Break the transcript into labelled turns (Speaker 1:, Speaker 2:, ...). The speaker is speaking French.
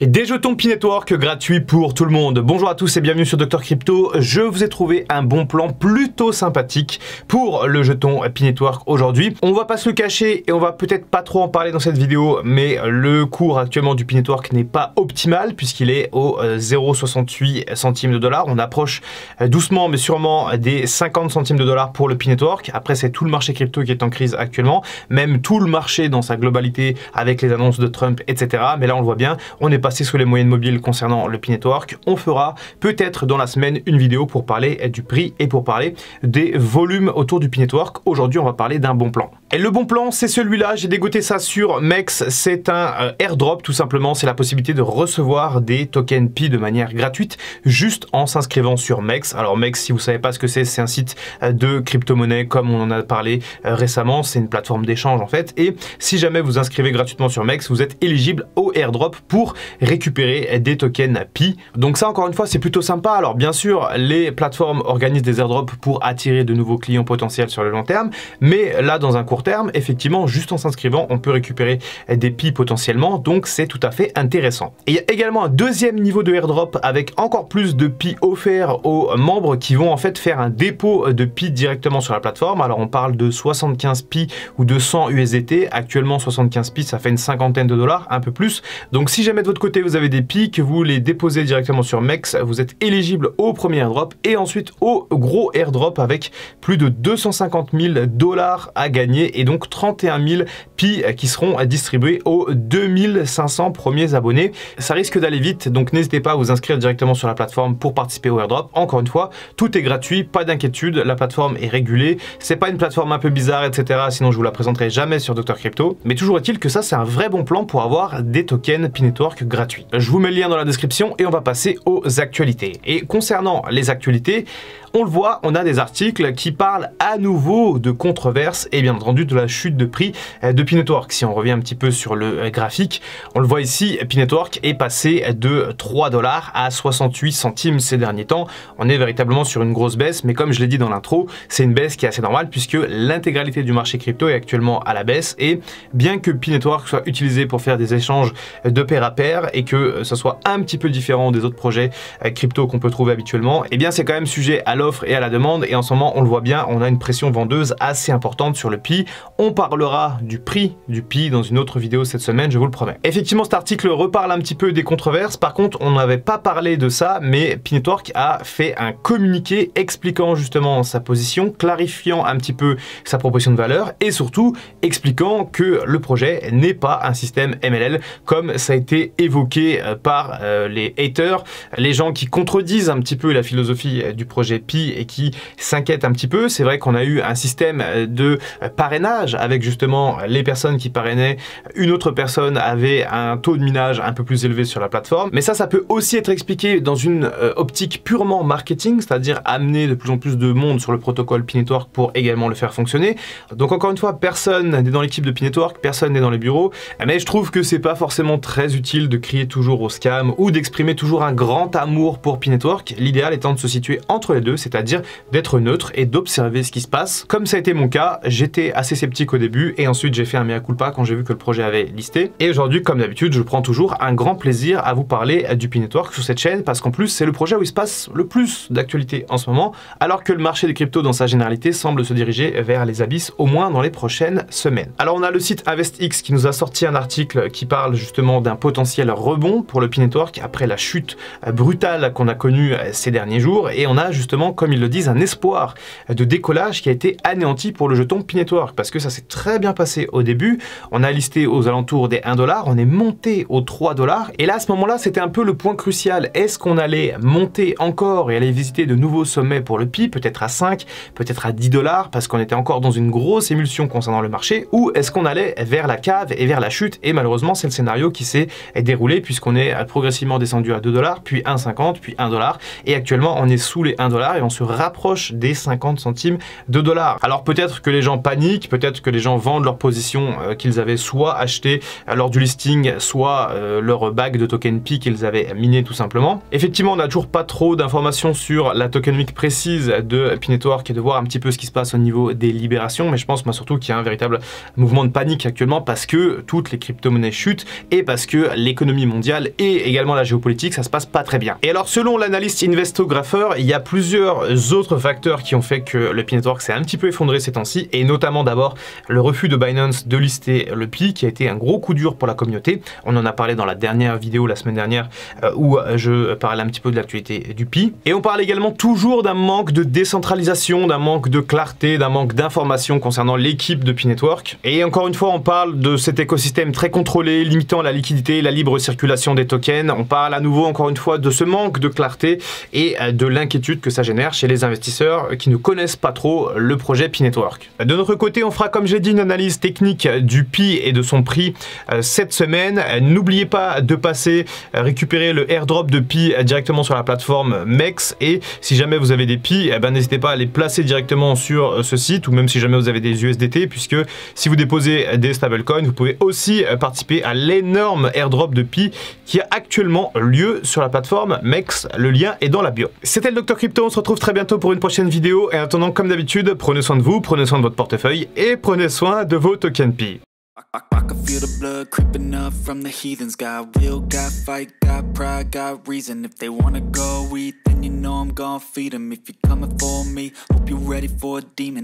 Speaker 1: Et des jetons Pi Network gratuits pour tout le monde. Bonjour à tous et bienvenue sur Dr Crypto. Je vous ai trouvé un bon plan plutôt sympathique pour le jeton Pi Network aujourd'hui. On va pas se le cacher et on va peut-être pas trop en parler dans cette vidéo, mais le cours actuellement du Pi Network n'est pas optimal puisqu'il est au 0,68 centimes de dollar. On approche doucement mais sûrement des 50 centimes de dollars pour le Pi Network. Après, c'est tout le marché crypto qui est en crise actuellement, même tout le marché dans sa globalité avec les annonces de Trump, etc. Mais là, on le voit bien, on est passé sous les moyennes mobiles concernant le Pi Network. On fera peut-être dans la semaine une vidéo pour parler du prix et pour parler des volumes autour du Pi Network. Aujourd'hui, on va parler d'un bon plan. Et le bon plan, c'est celui-là. J'ai dégoté ça sur MEX. C'est un airdrop, tout simplement. C'est la possibilité de recevoir des tokens Pi de manière gratuite, juste en s'inscrivant sur MEX. Alors MEX, si vous savez pas ce que c'est un site de crypto-monnaie, comme on en a parlé récemment. C'est une plateforme d'échange, en fait. Et si jamais vous inscrivez gratuitement sur MEX, vous êtes éligible au airdrop pour récupérer des tokens Pi. Donc ça, encore une fois, c'est plutôt sympa. Alors bien sûr, les plateformes organisent des airdrops pour attirer de nouveaux clients potentiels sur le long terme, mais là, dans un court terme, effectivement, juste en s'inscrivant, on peut récupérer des Pi potentiellement, donc c'est tout à fait intéressant. Et il y a également un deuxième niveau de airdrop avec encore plus de Pi offerts aux membres qui vont en fait faire un dépôt de Pi directement sur la plateforme. Alors on parle de 75 Pi ou de 100 USDT. Actuellement, 75 Pi, ça fait une cinquantaine de dollars, un peu plus. Donc si jamais de votre côté vous avez des Pi, que vous les déposez directement sur MEX, vous êtes éligible au premier airdrop et ensuite au gros airdrop avec plus de 250 000 dollars à gagner et donc 31 000 Pi qui seront distribués aux 2500 premiers abonnés. Ça risque d'aller vite, donc n'hésitez pas à vous inscrire directement sur la plateforme pour participer au airdrop. Encore une fois, tout est gratuit, pas d'inquiétude, la plateforme est régulée. C'est pas une plateforme un peu bizarre, etc. Sinon je vous la présenterai jamais sur Dr Crypto. Mais toujours est-il que ça, c'est un vrai bon plan pour avoir des tokens Pi Network gratuits. Je vous mets le lien dans la description et on va passer aux actualités. Et concernant les actualités, on le voit, on a des articles qui parlent à nouveau de controverses et bien entendu de la chute de prix de Pi Network. Si on revient un petit peu sur le graphique, on le voit ici, Pi Network est passé de 3 dollars à 68 centimes ces derniers temps. On est véritablement sur une grosse baisse, mais comme je l'ai dit dans l'intro, c'est une baisse qui est assez normale puisque l'intégralité du marché crypto est actuellement à la baisse et bien que Pi Network soit utilisé pour faire des échanges de pair à pair et que ce soit un petit peu différent des autres projets crypto qu'on peut trouver habituellement, et bien c'est quand même sujet à l'offre et à la demande et en ce moment on le voit bien, on a une pression vendeuse assez importante sur le Pi. On parlera du prix du Pi dans une autre vidéo cette semaine, je vous le promets. Effectivement, cet article reparle un petit peu des controverses. Par contre, on n'avait pas parlé de ça, mais Pi Network a fait un communiqué expliquant justement sa position, clarifiant un petit peu sa proposition de valeur et surtout expliquant que le projet n'est pas un système MLL comme ça a été évoqué par les haters, les gens qui contredisent un petit peu la philosophie du projet Pi et qui s'inquiètent un petit peu. C'est vrai qu'on a eu un système de parrainage avec justement les personnes qui parrainaient une autre personne avait un taux de minage un peu plus élevé sur la plateforme. Mais ça peut aussi être expliqué dans une optique purement marketing, c'est-à-dire amener de plus en plus de monde sur le protocole Pi Network pour également le faire fonctionner. Donc encore une fois, personne n'est dans l'équipe de Pi Network, personne n'est dans les bureaux, mais je trouve que c'est pas forcément très utile de crier toujours au scam ou d'exprimer toujours un grand amour pour Pi Network. L'idéal étant de se situer entre les deux, c'est-à-dire d'être neutre et d'observer ce qui se passe. Comme ça a été mon cas, j'étais assez sceptique au début et ensuite j'ai fait un mea culpa quand j'ai vu que le projet avait listé. Et aujourd'hui, comme d'habitude, je prends toujours un grand plaisir à vous parler du Pi Network sur cette chaîne parce qu'en plus, c'est le projet où il se passe le plus d'actualité en ce moment, alors que le marché des cryptos dans sa généralité semble se diriger vers les abysses, au moins dans les prochaines semaines. Alors on a le site InvestX qui nous a sorti un article qui parle justement d'un potentiel rebond pour le Pi Network après la chute brutale qu'on a connue ces derniers jours et on a justement, comme ils le disent, un espoir de décollage qui a été anéanti pour le jeton Pi Network parce que ça s'est très bien passé au début. On a listé aux alentours des 1 dollar, on est monté aux 3 dollars et là à ce moment-là c'était un peu le point crucial. Est-ce qu'on allait monter encore et aller visiter de nouveaux sommets pour le Pi, peut-être à 5, peut-être à 10 dollars parce qu'on était encore dans une grosse émulsion concernant le marché, ou est-ce qu'on allait vers la cave et vers la chute? Et malheureusement c'est le scénario qui s'est déroulé puisqu'on est progressivement descendu à 2 dollars, puis 1,50, puis 1 dollar et actuellement on est sous les 1 dollar et on se rapproche des 50 centimes de dollars. Alors peut-être que les gens paniquent, peut-être que les gens vendent leur position qu'ils avaient soit acheté lors du listing, soit leur bag de token Pi qu'ils avaient miné tout simplement. Effectivement, on n'a toujours pas trop d'informations sur la token week précise de Pi Network et de voir un petit peu ce qui se passe au niveau des libérations, mais je pense moi surtout qu'il y a un véritable mouvement de panique actuellement parce que toutes les crypto-monnaies chutent et parce que l'économie mondiale et également la géopolitique, ça se passe pas très bien. Et alors selon l'analyste Investographer, il y a plusieurs autres facteurs qui ont fait que le Pi Network s'est un petit peu effondré ces temps-ci, et notamment d'abord le refus de Binance de lister le Pi qui a été un gros coup dur pour la communauté. On en a parlé dans la dernière vidéo la semaine dernière où je parlais un petit peu de l'actualité du Pi. Et on parle également toujours d'un manque de décentralisation, d'un manque de clarté, d'un manque d'information concernant l'équipe de Pi Network. Et encore une fois, on parle de cet écosystème très contrôlé, limitant la liquidité et la libre circulation des tokens. On parle à nouveau, encore une fois, de ce manque de clarté et de l'inquiétude que ça génère chez les investisseurs qui ne connaissent pas trop le projet Pi Network. De notre côté, on fera, comme j'ai dit, une analyse technique du Pi et de son prix cette semaine. N'oubliez pas de passer récupérer le airdrop de Pi directement sur la plateforme MEX, et si jamais vous avez des Pi, n'hésitez pas à les placer directement sur ce site, ou même si jamais vous avez des USDT, puisque si vous déposez des stablecoins, vous pouvez aussi participer à l'énorme airdrop de Pi qui a actuellement lieu sur la plateforme MEX. Le lien est dans la bio. C'était le Dr Crypto, on se retrouve très bientôt pour une prochaine vidéo, et en attendant, comme d'habitude, prenez soin de vous, prenez soin de votre portefeuille et prenez soin de vos tokens Pi.
Speaker 2: I can feel the blood creeping up from the heathens. Got will, got fight, got pride, got reason. If they wanna go eat, then you know I'm gon' feed them. If you're coming for me, hope you're ready for a demon.